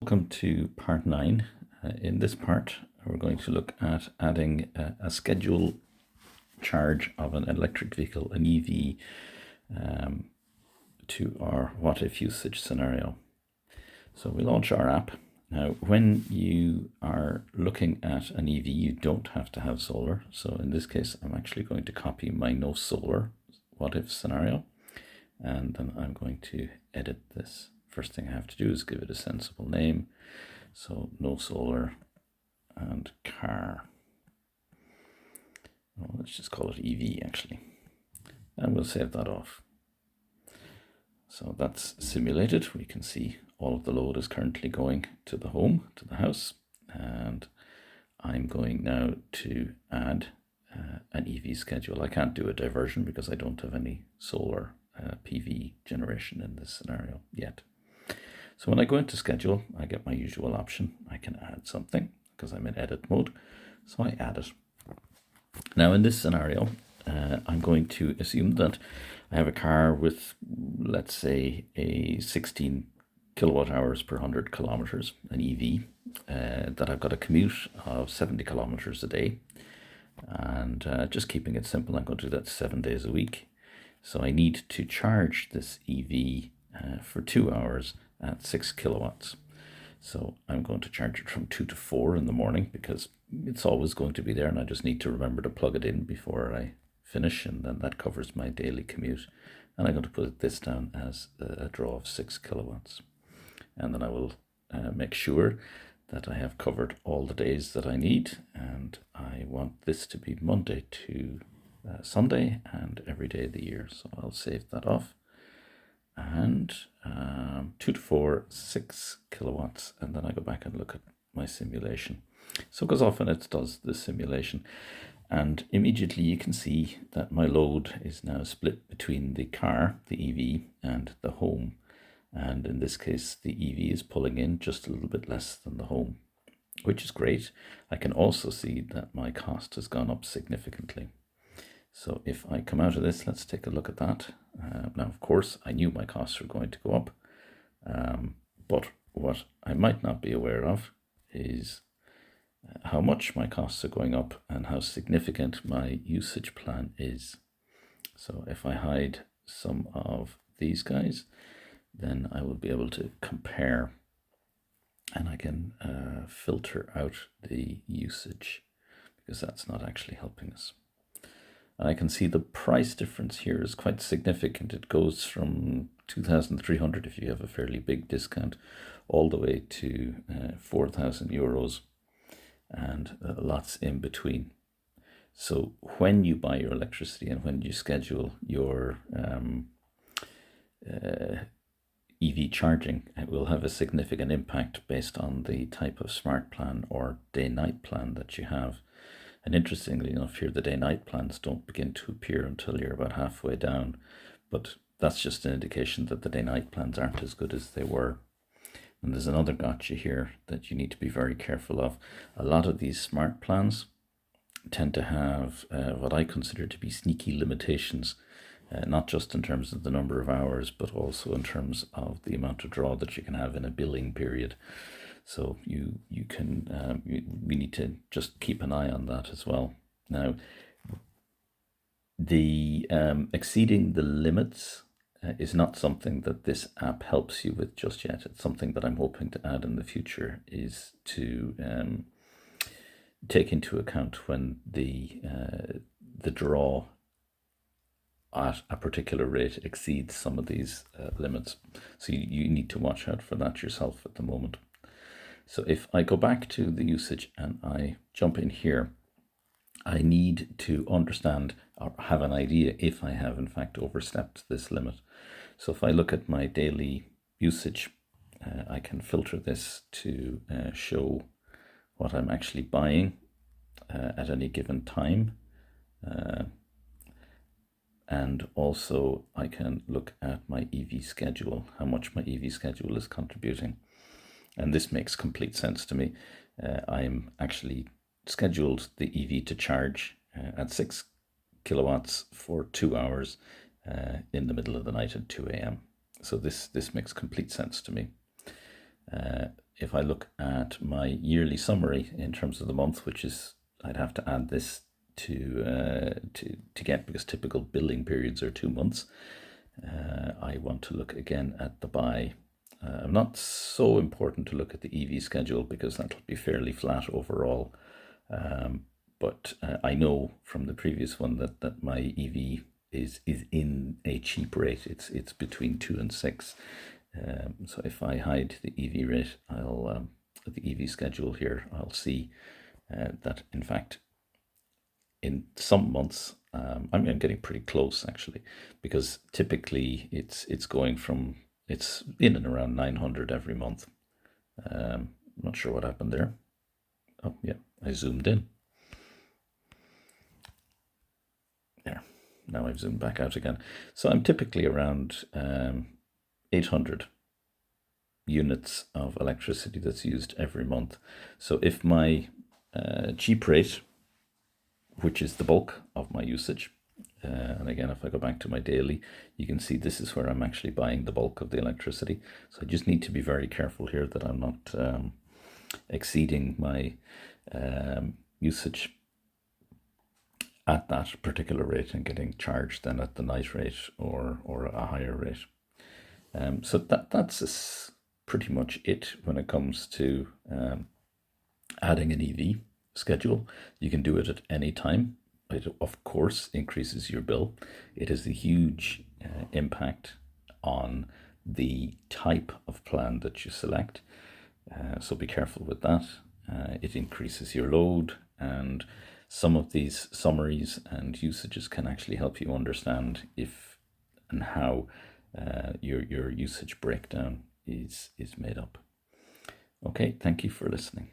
Welcome to part 9. In this part, we're going to look at adding a schedule charge of an electric vehicle, an EV, to our what if usage scenario. So we launch our app. Now, when you are looking at an EV, you don't have to have solar. So in this case, I'm actually going to copy my no solar what if scenario, and then I'm going to edit this. First thing I have to do is give it a sensible name. So no solar and car. Well, let's just call it EV actually. And we'll save that off. So that's simulated. We can see all of the load is currently going to the home, to the house. And I'm going now to add an EV schedule. I can't do a diversion because I don't have any solar PV generation in this scenario yet. So when I go into schedule, I get my usual option. I can add something because I'm in edit mode. So I add it. Now in this scenario, I'm going to assume that I have a car with, let's say, a 16 kilowatt hours per 100 kilometers, an EV, that I've got a commute of 70 kilometers a day. And just keeping it simple, I'm going to do that 7 days a week. So I need to charge this EV for 2 hours at 6 kilowatts. So I'm going to charge it from 2 to 4 in the morning because it's always going to be there, and I just need to remember to plug it in before I finish, and then that covers my daily commute. And I'm going to put this down as a draw of 6 kilowatts. And then I will make sure that I have covered all the days that I need, and I want this to be Monday to Sunday and every day of the year. So I'll save that off. And 2 to 4, 6 kilowatts, and then I go back and look at my simulation. So it goes off and it does the simulation, and immediately you can see that my load is now split between the car, the EV, and the home. And in this case, the EV is pulling in just a little bit less than the home, which is great. I can also see that my cost has gone up significantly. So if I come out of this, let's take a look at that. Now, of course, I knew my costs were going to go up, but what I might not be aware of is how much my costs are going up and how significant my usage plan is. So if I hide some of these guys, then I will be able to compare, and I can filter out the usage because that's not actually helping us. And I can see the price difference here is quite significant. It goes from 2,300 if you have a fairly big discount, all the way to 4,000 euros, and lots in between. So when you buy your electricity and when you schedule your EV charging, it will have a significant impact based on the type of smart plan or day-night plan that you have. And interestingly enough, here the day-night plans don't begin to appear until you're about halfway down, but that's just an indication that the day-night plans aren't as good as they were. And there's another gotcha here that you need to be very careful of. A lot of these smart plans tend to have what I consider to be sneaky limitations, not just in terms of the number of hours, but also in terms of the amount of draw that you can have in a billing period. So we need to just keep an eye on that as well. Now, the exceeding the limits is not something that this app helps you with just yet. It's something that I'm hoping to add in the future, is to take into account when the draw at a particular rate exceeds some of these limits. So you need to watch out for that yourself at the moment. So if I go back to the usage and I jump in here, I need to understand or have an idea if I have in fact overstepped this limit. So if I look at my daily usage, I can filter this to show what I'm actually buying at any given time. And also I can look at my EV schedule, how much my EV schedule is contributing. And this makes complete sense to me. I'm actually scheduled the EV to charge at 6 kilowatts for 2 hours in the middle of the night at 2 a.m. So this makes complete sense to me. if I look at my yearly summary in terms of the month, which is, I'd have to add this to get, because typical billing periods are 2 months. I want to look again at the buy. Not so important to look at the EV schedule because that'll be fairly flat overall. But I know from the previous one that my EV is in a cheap rate. It's between 2 and 6. So if I hide the EV rate, the EV schedule here, I'll see that in fact in some months I'm getting pretty close actually, because typically it's in and around 900 every month. I'm not sure what happened there. Oh yeah, I zoomed in. There. Now I've zoomed back out again. So I'm typically around 800 units of electricity that's used every month. So if my cheap rate, which is the bulk of my usage, and again, if I go back to my daily, you can see this is where I'm actually buying the bulk of the electricity. So I just need to be very careful here that I'm not exceeding my usage at that particular rate and getting charged then at the night rate or a higher rate. So that's pretty much it when it comes to adding an EV schedule. You can do it at any time. It of course increases your bill. It has a huge impact on the type of plan that you select. So be careful with that. It increases your load, and some of these summaries and usages can actually help you understand if and how your usage breakdown is made up. Okay, thank you for listening.